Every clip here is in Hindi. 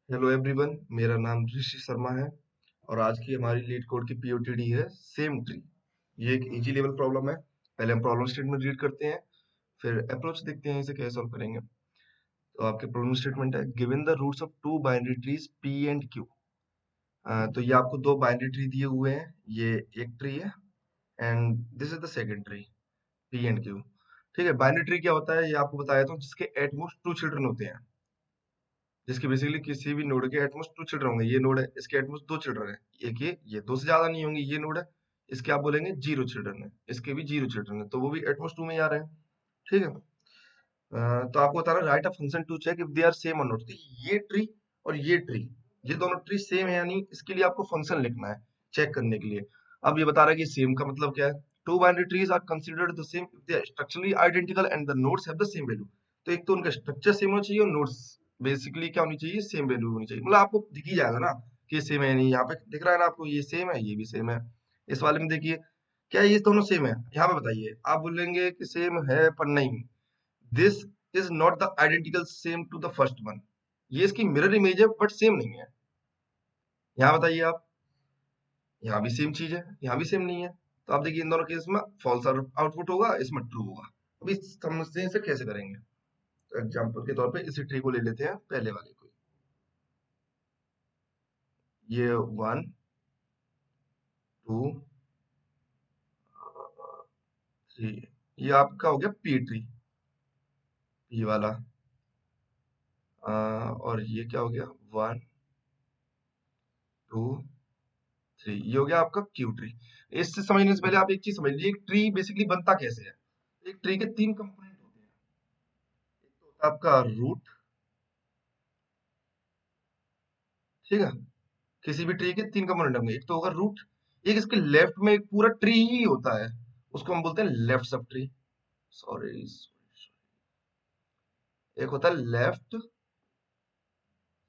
हेलो एवरीवन, मेरा नाम ऋषि शर्मा है और आज की हमारी लीड कोड की पीओटीडी है सेम ट्री। ये एक इजी लेवल प्रॉब्लम है। पहले हम प्रॉब्लम स्टेटमेंट रीड करते हैं, फिर अप्रोच देखते हैं इसे कैसे सॉल्व करेंगे। तो आपके प्रॉब्लम स्टेटमेंट है given the roots of two binary trees P and Q. तो ये आपको दो बाइनरी ट्री दिए हुए हैं, ये एक ट्री है and this is the second tree P and Q. ठीक है, बाइनरी ट्री क्या होता है ये आपको बताया था, जिसके एट मोस्ट टू चिल्ड्रन होते हैं, जिसके बेसिकली किसी भी नोड के एटमोस्ट टू चिल्ड्रन होंगे। ये नोड है, इसके एटमोस्ट दो चिल्ड्रन है, एक ये दो से ज्यादा नहीं होंगे। ये नोड है, इसके आप बोलेंगे जीरो चिल्ड्रन है, इसके भी जीरो चिल्ड्रन है, तो वो भी एटमोस्ट टू में ही आ रहे हैं। ठीक है। तो आपको बता रहा है write a function to check if they are same और नॉट। तो ये ट्री और ये ट्री, ये दोनों ट्री सेम है या नहीं, इसके लिए आपको फंक्शन लिखना है चेक करने के लिए। अब ये बता रहा है कि सेम का मतलब क्या है। Two binary trees are considered the same if they are structurally identical and the nodes have the same value. तो एक तो उनका स्ट्रक्चर सेम होना चाहिए और नोड्स बेसिकली क्या होनी चाहिए, सेम वैल्यू होनी चाहिए। मतलब आपको दिख ही जाएगा ना कि ये सेम है या नहीं। यहाँ पे दिख रहा है ना आपको, ये सेम है, ये भी सेम है। इस वाले में देखिए, क्या ये दोनों सेम है, यहाँ पे बताइए। आप बोलेंगे कि सेम है पर नहीं, this is not the identical same to the first one. ये इसकी मिरर इमेज है बट सेम नहीं है। यहाँ बताइए आप, यहाँ भी सेम चीज है, यहाँ भी सेम नहीं है। तो आप देखिए इन दोनों केस में फॉल्स आउटपुट होगा, इसमें ट्रू होगा। अभी समझते हैं इसे कैसे करेंगे। तो एग्जाम्पल के तौर पे इसी ट्री को ले लेते हैं, पहले वाले को। ये वन टू थ्री, ये आपका हो गया पी ट्री, पी वाला। और ये क्या हो गया, वन टू थ्री, ये हो गया आपका क्यू ट्री। इससे समझने से पहले आप एक चीज समझ लीजिए, एक ट्री बेसिकली बनता कैसे है। एक ट्री के तीन कंपोनेंट होते हैं। एक तो होता है आपका रूट, ठीक है। किसी भी ट्री के तीन कंपोनेंट होंगे, एक तो होगा रूट, एक इसके लेफ्ट में एक पूरा ट्री ही होता है, उसको हम बोलते हैं लेफ्ट सब ट्री। सॉरी, एक होता है लेफ्ट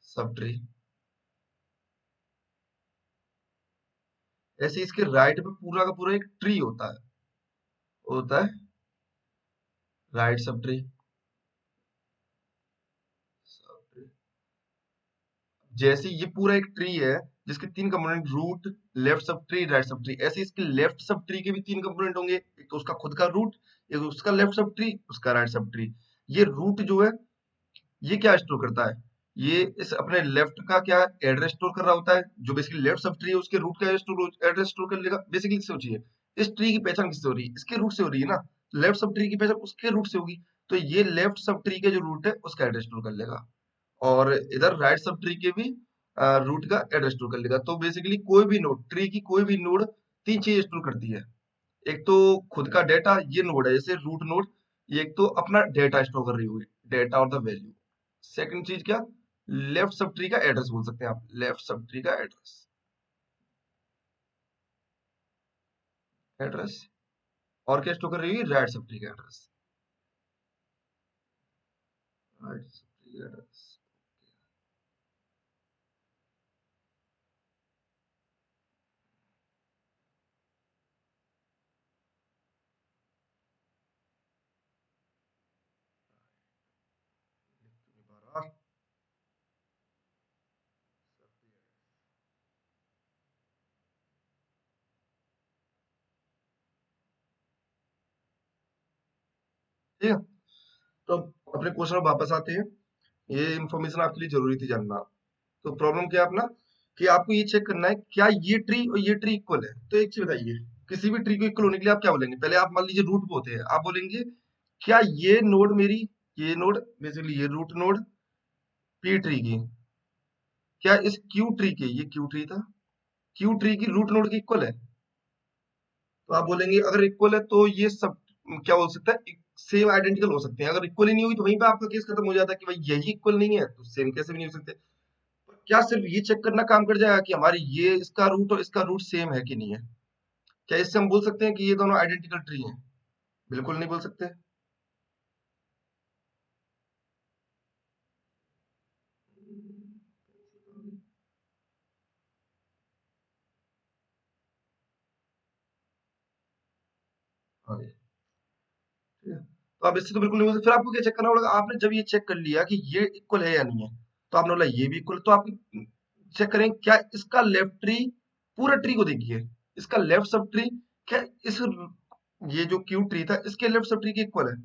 सब ट्री। ऐसे इसके राइट में पूरा का पूरा एक ट्री होता है, वो होता है राइट सब ट्री। जैसे ये पूरा एक ट्री है जिसके तीन component root, left subtree, right subtree, ऐसे इसके लेफ्ट सब ट्री के भी तीन कंपोनेंट होंगे, एक तो उसका खुद का रूट, एक उसका लेफ्ट सब ट्री, उसका राइट सब ट्री। ये रूट जो है, ये क्या स्टोर करता है, ये इस अपने लेफ्ट का क्या एड्रेस स्टोर कर रहा होता है। जो बेसिकली लेफ्ट सब ट्री है उसके रूट का एड्रेस स्टोर कर लेगा। बेसिकली सोचिए, इस ट्री की पहचान किससे हो रही है, इसके रूट से हो रही है ना। लेफ्ट सब ट्री की पहचान उसके रूट से होगी, तो ये लेफ्ट सब ट्री के जो रूट है उसका एड्रेस स्टोर कर लेगा, और इधर राइट सब ट्री के भी रूट का एड्रेस स्टोर कर लेगा। तो बेसिकली कोई भी नोड, ट्री की कोई भी नोड तीन चीज स्टोर करती है। एक तो खुद का डेटा, ये नोड है जैसे रूट नोड, ये एक तो अपना डेटा स्टोर कर रही हुई, डेटा और द वैल्यू। सेकंड चीज क्या, लेफ्ट सब ट्री का एड्रेस बोल सकते हैं आप, लेफ्ट सब ट्री का एड्रेस, एड्रेस। और क्या स्टोर कर रही है, राइट सब ट्री का एड्रेस, राइट सब ट्री का एड्रेस। ठीक है, तो अपने क्वेश्चन में वापस आते हैं। ये इंफॉर्मेशन आपके लिए जरूरी थी जानना। तो प्रॉब्लम क्या है अपना, कि आपको ये चेक करना है क्या ये ट्री और ये ट्री इक्वल है। तो एक चीज बताइए, किसी भी ट्री को इक्वल होने के लिए आप क्या बोलेंगे, पहले आप मान लीजिए रूट पे होते हैं, आप बोलेंगे क्या ये नोड मेरी, ये नोड बेसिकली ये रूट नोड पी ट्री की, क्या इस क्यू ट्री के, ये क्यू ट्री था, क्यू ट्री की रूट नोड की इक्वल है। तो आप बोलेंगे अगर इक्वल है तो ये सब क्या बोल सकता है, सेम आइडेंटिकल हो सकते हैं। अगर इक्वल ही नहीं होगी तो वहीं पे आपका केस खत्म हो जाता है कि भाई यही इक्वल नहीं है तो सेम कैसे भी नहीं हो सकते। क्या सिर्फ ये चेक करना काम कर जाएगा कि हमारी ये इसका रूट और इसका रूट सेम है कि नहीं है। क्या इससे हम बोल सकते हैं कि ये दोनों आइडेंटिकल ट्री हैं? बिल्कुल नहीं बोल सकते। आगे, ठीक है। तो आप इससे तो बिल्कुल नहीं बोल सकते। फिर आपको क्या चेक करना पड़ेगा, आपने जब ये चेक कर लिया कि ये इक्वल है या नहीं है, तो आपने बोला ये भी इक्वल, तो आप चेक करें क्या इसका लेफ्ट ट्री पूरा ट्री को देखिए, इसका लेफ्ट सब ट्री क्या इस ये जो क्यू ट्री था इसके लेफ्ट सब ट्री के इक्वल है।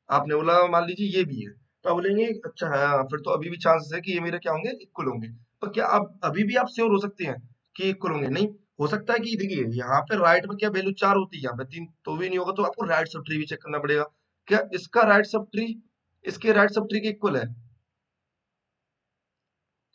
आपने बोला मान लीजिए ये भी है, तो आप बोलेंगे अच्छा है, हाँ, फिर तो अभी भी चांसेस है कि ये मेरे क्या होंगे, इक्वल होंगे। पर क्या आप अभी भी आप श्योर हो सकते हैं कि इक्वल होंगे? नहीं। हो सकता है कि देखिए यहाँ पे राइट में क्या वैल्यू 4 होती है, यहाँ पे 3 तो भी नहीं होगा, तो आपको राइट सब ट्री भी चेक करना पड़ेगा। क्या इसका राइट सब ट्री इसके राइट सब ट्री के इक्वल है?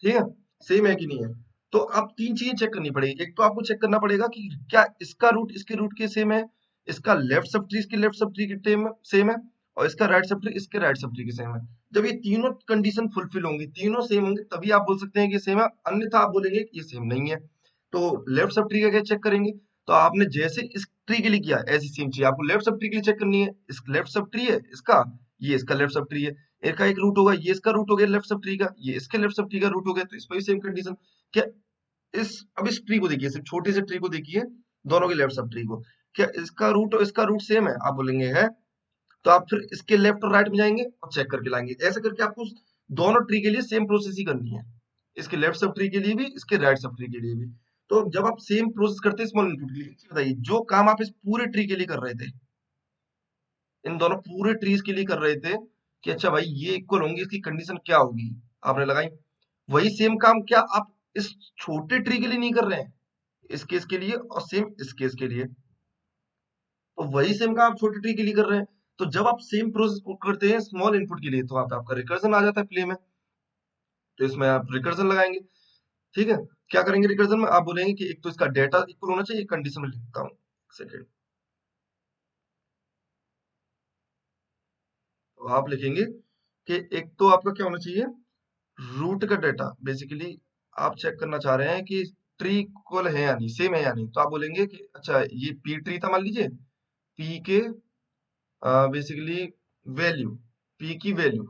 ठीक है, सेम है कि नहीं है? तो आप 3 चीज़ें चेक करनी पड़ेगी। एक तो आपको चेक करना पड़ेगा कि क्या इसका रूट इसके रूट के सेम है, इसका लेफ्ट सब ट्री इसके लेफ्ट सब ट्री के सेम है, और इसका राइट सब ट्री इसके राइट सब ट्री के सेम है। जब ये तीनों कंडीशन फुलफिल होंगी, तीनों सेम होंगे, तभी आप बोल सकते हैं कि ये सेम है, अन्यथा आप बोलेंगे कि ये सेम नहीं है। तो लेफ्ट सब ट्री का क्या चेक करेंगे? तो आपने जैसे इस ट्री के लिए किया ऐसी सेम चीज़ आपको लेफ्ट सब ट्री के लिए चेक करनी है। इस लेफ्ट सब ट्री है इसका, ये इसका लेफ्ट सब ट्री है। इसका एक रूट होगा, ये इसका रूट हो गया लेफ्ट सब ट्री का, ये इसके लेफ्ट सब ट्री का रूट हो गया, तो इस पर भी सेम कंडीशन। क्या इस अब इस ट्री को देखिए, सिर्फ छोटे से ट्री को देखिए, दोनों के लेफ्ट सब ट्री को, क्या इसका रूट और इसका रूट सेम है? आप बोलेंगे है। तो आप फिर इसके लेफ्ट और राइट में जाएंगे और चेक करके लाएंगे। ऐसे करके आपको दोनों ट्री के लिए सेम प्रोसेस ही करनी है, इसके लेफ्ट सब ट्री के लिए भी, इसके राइट सब ट्री के लिए भी। तो जब आप सेम प्रोसेस करते हैं स्मॉल इनपुट के लिए, एक चीज बताइए, जो काम आप इस पूरे ट्री के लिए कर रहे थे, इन दोनों पूरे ट्रीज के लिए कर रहे थे कि अच्छा भाई ये इक्वल होंगे, इसकी कंडीशन क्या होगी, आपने लगाई। वही सेम काम क्या आप इस छोटे ट्री के लिए नहीं कर रहे हैं, इस केस के लिए और सेम इस केस के लिए? तो वही सेम काम आप छोटे ट्री के लिए कर रहे हैं। तो जब आप सेम प्रोसेस को करते हैं स्मॉल इनपुट के लिए, तो आप आपका रिकर्जन आ जाता है प्ले में। तो इसमें आप रिकर्जन लगाएंगे। ठीक है, क्या करेंगे रिकर्जन में? आप बोलेंगे कि एक तो इसका डेटा इक्वल होना चाहिए, कंडीशन में लिखता हूँ, सेकेंड। तो आप लिखेंगे कि एक तो आपका क्या होना चाहिए, रूट का डेटा। बेसिकली आप चेक करना चाह रहे हैं कि ट्री इक्वल है या नहीं, सेम है या नहीं। तो आप बोलेंगे कि अच्छा ये पी ट्री था मान लीजिए, पी के बेसिकली वैल्यू, पी की वैल्यू,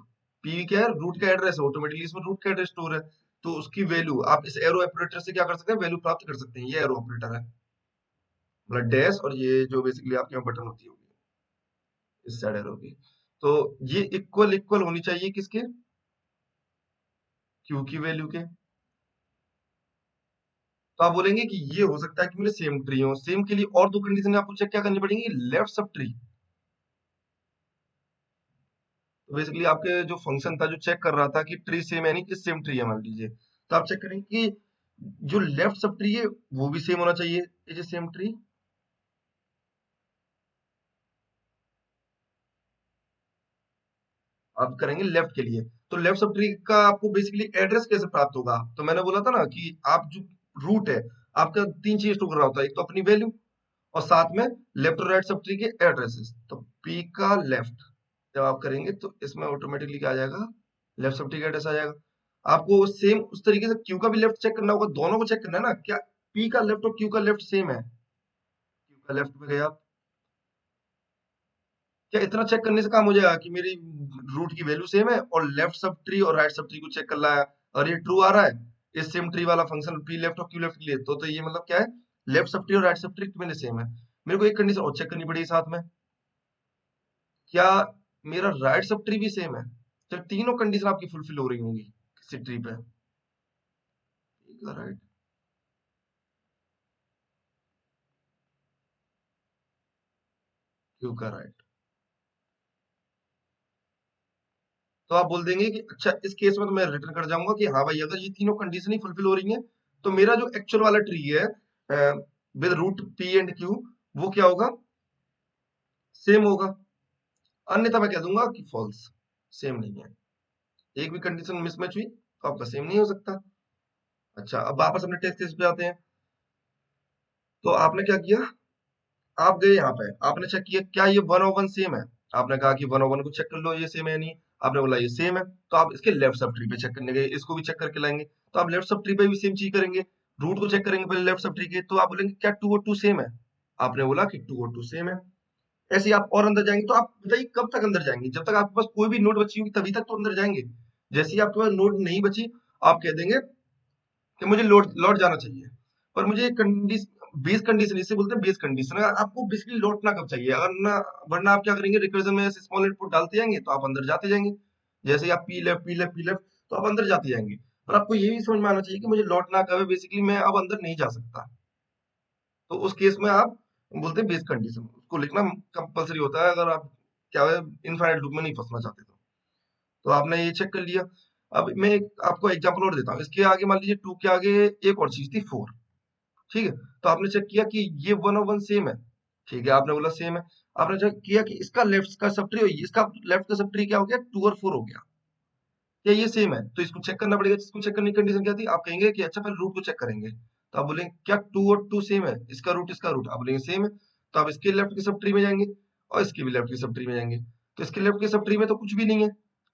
पी क्या है, रूट का एड्रेस है, ऑटोमेटिकली इसमें रूट का एड्रेस स्टोर है। तो उसकी वैल्यू आप इस एरो ऑपरेटर से क्या कर सकते हैं, वैल्यू प्राप्त कर सकते हैं। ये एरो ऑपरेटर है, मतलब डैश, और ये जो बेसिकली आपके यहाँ बटन होती होगी इस साइड एरो की। तो ये इक्वल इक्वल होनी चाहिए किसके, क्यू की वैल्यू के। तो आप बोलेंगे कि ये हो सकता है कि मेरे सेम ट्री हो। सेम के लिए और दो कंडीशन आपको चेक क्या करनी पड़ेगी, लेफ्ट सब ट्री। तो बेसिकली आपके जो फंक्शन था जो चेक कर रहा था कि ट्री सेम है नहीं कि सेम ट्री है मान लीजिए, तो आप चेक करेंगे कि जो लेफ्ट सब ट्री है वो भी सेम होना चाहिए, ये जो सेम ट्री। आप करेंगे लेफ्ट के लिए, तो लेफ्ट सब ट्री का आपको बेसिकली एड्रेस कैसे प्राप्त होगा? तो मैंने बोला था ना कि आप जो रूट है आपका तीन चीज स्टोर कर रहा होता है, एक तो अपनी वैल्यू, और साथ में लेफ्ट और राइट सब ट्री के एड्रेसेस। तो पी का लेफ्ट जब आप करेंगे तो इसमें ऑटोमेटिकली क्या आ जाएगा, लेफ्ट सब ट्री का एड्रेस आ जाएगा। आपको सेम उस तरीके से क्यू का भी लेफ्ट चेक करना होगा, दोनों को चेक करना है ना, क्या पी का लेफ्ट और क्यू का लेफ्ट सेम है? क्यू का लेफ्ट में गए आप, क्या इतना चेक करने से काम हो जाएगा कि मेरी रूट की वैल्यू सेम है, और लेफ्ट सब ट्री और राइट सब ट्री को चेक कर रहा है और ये ट्रू आ रहा है, इस सेम ट्री वाला फंक्शन पी लेफ्ट और क्यू लेफ्ट के लिए, तो ये मतलब क्या है, लेफ्ट सब ट्री और राइट सब ट्री मेरे सेम है। मेरे को एक कंडीशन और चेक करनी पड़ेगी साथ में, क्या मेरा राइट सब ट्री भी सेम है? जब तीनों कंडीशन आपकी फुलफिल हो रही होंगी किसी ट्री पे, राइट, क्यू का राइट, तो आप बोल देंगे कि अच्छा इस केस में तो मैं रिटर्न कर जाऊंगा कि हाँ भाई अगर ये तीनों कंडीशन ही फुलफिल हो रही हैं, तो मेरा जो एक्चुअल वाला ट्री है with root P and Q, वो क्या होगा, सेम होगा। अन्यथा मैं कह दूंगा कि फॉल्स, सेम नहीं है। एक भी कंडीशन मिसमैच हुई तो आपका सेम नहीं हो सकता। अच्छा, अब वापस अपने टेस्ट केस पे आते हैं। तो आपने क्या किया, आप गए यहाँ पे, आपने चेक किया क्या ये 101 सेम है? आपने कहा कि 101 को चेक कर लो ये सेम है नहीं, आपने बोला ये सेम है, तो आप इसके लेफ्ट सब ट्री पे चेक करने गए, इसको भी चेक करके लाएंगे। तो आप लेफ्ट सब ट्री पे भी सेम चीज करेंगे, रूट को चेक करेंगे पहले लेफ्ट सब ट्री के, तो आप बोलेंगे क्या 2 और 2 सेम है? आपने बोला कि 2 और 2 सेम है। ऐसे ही आप और अंदर जाएंगे, तो आप बताइए कब तक अंदर जाएंगे, जब तक आपके पास कोई भी नोट बची होगी तभी तक तो अंदर जाएंगे। जैसे ही आपके पास नोट नहीं बची, आप कह देंगे कि मुझे लौट लौट जाना चाहिए। पर मुझे कंडीशन, बेस कंडीशन इसे बोलते हैं, बेस कंडीशन आपको बेसिकली लौटना कब चाहिए, अगर ना, वरना आप क्या करेंगे, रिकर्जन में स्मॉल इनपुट डालते जाएंगे तो आप अंदर जाते जाएंगे। जैसे ही आप P left P left P left, तो आप अंदर जाते जाएंगे। और आपको ये भी समझ में आना चाहिए कि मुझे लौटना कब है, बेसिकली मैं अब अंदर नहीं जा सकता। तो उस केस में आप बोलते हैं बेस कंडीशन, उसको लिखना कंपलसरी होता है अगर आप क्या है इनफाइनाइट लूप में नहीं फंसना चाहते तो आपने ये चेक कर लिया। अब मैं आपको एग्जांपल और देता हूँ, इसके आगे मान लीजिए टू के आगे एक और चीज थी फोर। ठीक है, तो आपने चेक किया कि ये वन और वन सेम है। ठीक है, आपने बोला सेम है। आपने चेक किया कि इसका लेफ्ट का सब ट्री, इसका लेफ्ट का सब ट्री क्या हो गया, टू और फोर हो गया। क्या ये सेम है, तो इसको चेक करना पड़ेगा। इसको चेक करने की कंडीशन क्या थी, आप कहेंगे कि अच्छा पहले रूट को चेक करेंगे, तो आप बोलेंगे क्या टू और टू सेम है, इसका रूट आप बोलेंगे सेम है, तो आप इसके लेफ्ट के सब ट्री में जाएंगे और इसके भी लेफ्ट के सब ट्री में जाएंगे। तो इसके लेफ्ट के सब ट्री में तो कुछ भी नहीं है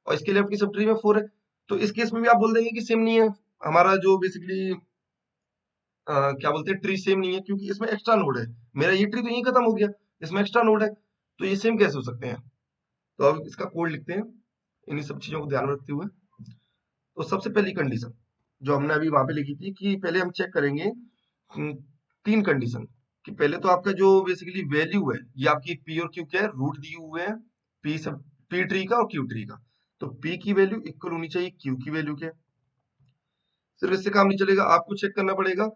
और इसके लेफ्ट की सब ट्री में फोर है, तो इस केस में भी आप बोल देंगे कि सेम नहीं है। हमारा जो बेसिकली क्या बोलते हैं ट्री सेम नहीं है, क्योंकि इसमें एक्स्ट्रा नोड है। मेरा ये ट्री तो यहीं खत्म हो गया, इसमें एक्स्ट्रा नोड है, तो ये सेम कैसे हो सकते हैं। तो अब इसका कोड लिखते हैं इन्हीं सब चीजों को ध्यान में रखते हुए। तो सबसे पहली कंडीशन जो हमने अभी वहां पे लिखी थी कि पहले हम चेक करेंगे तीन कंडीशन, कि पहले तो आपका जो बेसिकली वैल्यू है ये आपकी पी और क्यू क्या है, रूट दिए हुए हैं पी सब, पी ट्री का और क्यू ट्री का। तो पी की वैल्यू इक्वल होनी चाहिए क्यू की वैल्यू के। सिर्फ इससे काम नहीं चलेगा, आपको चेक करना पड़ेगा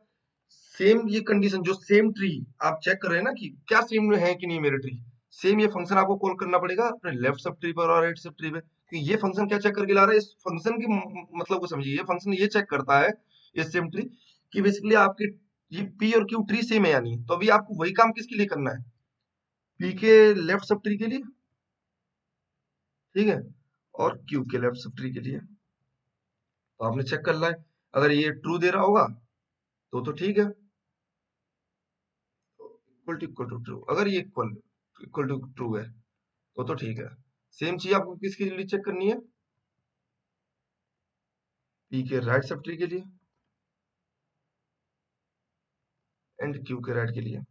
सेम ये कंडीशन जो सेम ट्री आप चेक कर रहे हैं ना कि क्या सेम है कि नहीं मेरे ट्री, सेम ये फंक्शन आपको कॉल करना पड़ेगा अपने लेफ्ट सब ट्री पर और राइट सब ट्री पे, कि ये फंक्शन क्या चेक करके ला रहा है। इस फंक्शन की मतलब को समझिए, ये फंक्शन ये चेक करता है ये सेम ट्री कि बेसिकली आपकी ये पी और क्यू ट्री सेम है या नहीं। तो अभी आपको वही काम किसके लिए करना है, पी के लेफ्ट सब ट्री के लिए, ठीक है, और क्यू के लेफ्ट सब ट्री के लिए। तो आपने चेक कर लिया है, अगर ये ट्रू दे रहा होगा तो ठीक है, इक्वल टू ट्रू, अगर ये इक्वल टू ट्रू है तो ठीक है। सेम चीज आपको किसके लिए चेक करनी है, पी के राइट सब ट्री के लिए एंड क्यू के राइट के लिए।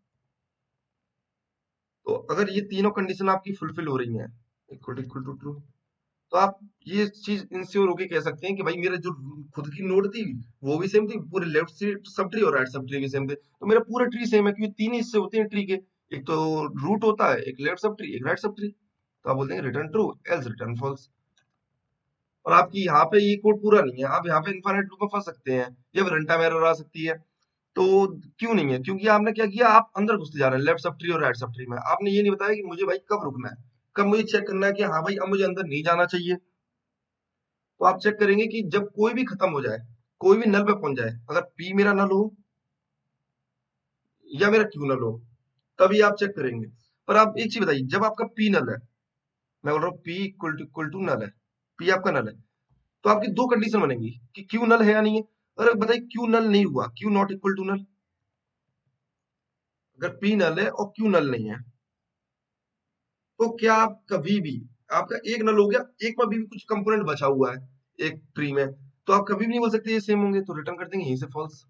तो अगर ये तीनों कंडीशन आपकी फुलफिल हो रही हैं, इक्वल टू ट्रू, तो आप ये चीज इंश्योर होके कह सकते हैं कि भाई मेरा जो खुद की नोड थी वो भी सेम थी, पूरे लेफ्ट से सब ट्री और राइट सब ट्री भी सेम थे, तो मेरा पूरा ट्री सेम है, क्योंकि तीन ही हिस्से होते हैं ट्री के, एक तो रूट होता है, एक लेफ्ट सब ट्री, एक राइट सब ट्री। तो आप बोलते हैं return true else return false. और आपकी यहाँ पे ये कोड पूरा नहीं है, आप यहाँ पे इनफाइनाइट लूप में फंस सकते हैं, ये रनटाइम एरर आ सकती है। तो क्यों नहीं है, क्योंकि आपने क्या किया, आप अंदर घुसते जा रहे हैं लेफ्ट सब ट्री और राइट सब ट्री में, आपने ये नहीं बताया कि मुझे भाई कब रुकना है, कब मुझे चेक करना है कि हाँ भाई अब मुझे अंदर नहीं जाना चाहिए। तो आप चेक करेंगे कि जब कोई भी खत्म हो जाए, कोई भी नल पे पहुंच जाए, अगर पी मेरा नल हो या मेरा क्यू नल हो, तभी आप चेक करेंगे। पर आप एक चीज बताइए, जब आपका पी नल है, मैं बोल रहा हूँ पी इक्वल टू नल है, पी आपका नल है, तो आपकी दो कंडीशन बनेंगी कि क्यू नल है या नहीं है। अगर बताइए क्यू नल नहीं हुआ, Q not equal to null, अगर पी नल है और क्यू नल नहीं है, तो क्या आप कभी भी, आपका एक नल हो गया, एक पर भी कुछ कंपोनेंट बचा हुआ है एक ट्री में, तो आप कभी भी नहीं बोल सकते ये सेम होंगे, तो रिटर्न कर देंगे यहीं से फॉल्स।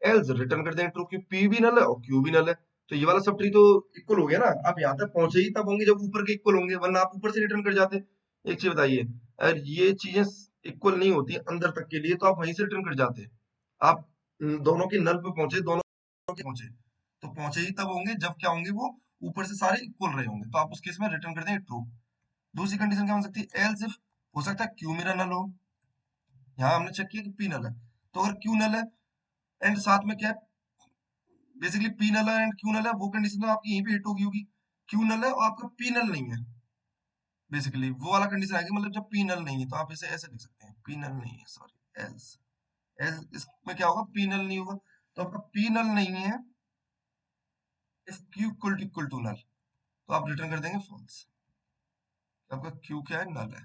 एल्स रिटर्न कर देंगे ट्रू, क्योंकि पी भी नल है और क्यू भी नल है। तो ये वाला सब ट्री तो इक्वल हो गया ना, आप यहाँ तक पहुंचे ही तब होंगे जब ऊपर के इक्वल होंगे, वरना आप ऊपर से रिटर्न कर जाते। एक चीज बताइए, अगर ये चीजें इक्वल नहीं होती अंदर तक के लिए, तो आप वहीं से रिटर्न कर जाते। आप दोनों के नल पे पहुंचे, दोनों के पहुंचे, तो पहुंचे ही तब होंगे जब क्या होंगे वो ऊपर से सारे इक्वल रहे होंगे, तो आप उस केस में रिटर्न कर देंगे ट्रू। दूसरी कंडीशन क्या हो सकती है, एल्स इफ, हो सकता है क्यू मेरा नल हो, यहाँ हमने चेक किया कि पी नल है, तो अगर क्यू नल है एंड साथ में क्या है, बेसिकली पी नल है एंड क्यू नल है, वो कंडीशन तो आपकी यहीं पे हिट होगी क्यू नल है और आपका पी नल नहीं है, बेसिकली वो वाला कंडीशन आएगी, मतलब जब पी नल नहीं है, तो आप इसे ऐसे लिख सकते हैं, पी नल नहीं है, सॉरी एल्स, एल्स इसमें क्या होगा, पी नल नहीं होगा, तो आपका पी नल नहीं है if Q equal to null, तो आप रिटर्न कर देंगे फॉल्स। आपका क्यू क्या है, नल है।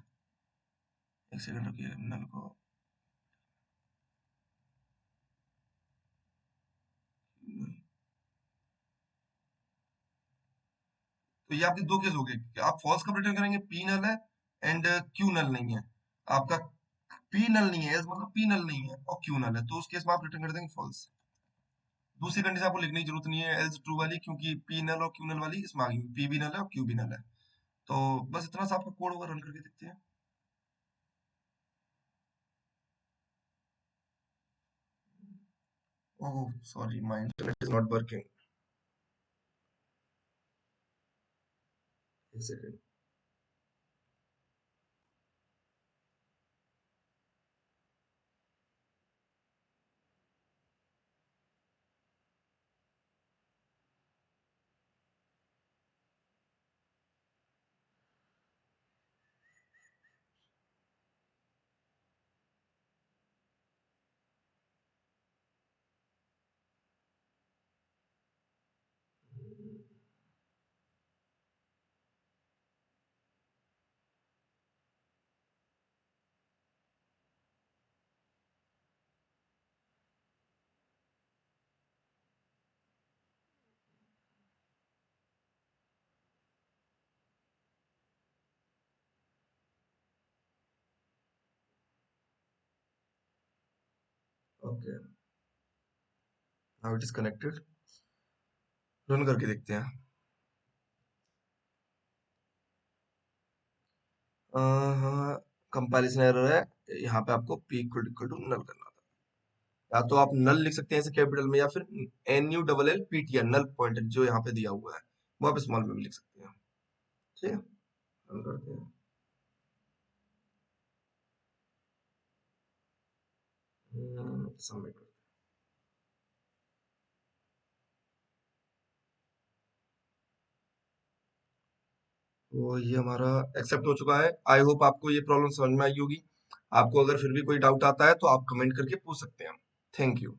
एक सेकंड रुकिए, नल को, तो ये आपके दो केस हो गए कि आप फॉल्स कब रिटर्न करेंगे, पी नल है एंड क्यू नल नहीं है। आपका पी नल नहीं है, एल्स मतलब पी नल नहीं है और क्यू नल है, तो उस केस में आप रिटर्न कर देंगे फॉल्स। दूसरी कंडीशन आपको लिखने की जरूरत नहीं है एल्स ट्रू वाली, क्योंकि पी नल और क्यू नल वाली इसमें आ गई, पी भी नल है और क्यू भी नल है। तो बस इतना सा आपका कोड होगा, रन करके देखते हैं। Oh sorry, my internet is not working, एक second. Okay, now it is connected. Run करके देखते हैं। हाँ, कंपैरिजन एरर है। यहाँ पे आपको p इक्वल टू नल करना था। या तो आप नल लिख सकते हैं ऐसे कैपिटल में, या फिर NULLPTR नल पॉइंटर जो यहाँ पे दिया हुआ है वो आप स्मॉल में भी लिख सकते हैं। ठीक है, रन करते हैं। सबमिट। तो ये हमारा एक्सेप्ट हो चुका है। आई होप आपको ये प्रॉब्लम समझ में आई होगी। आपको अगर फिर भी कोई डाउट आता है तो आप कमेंट करके पूछ सकते हैं। Thank you.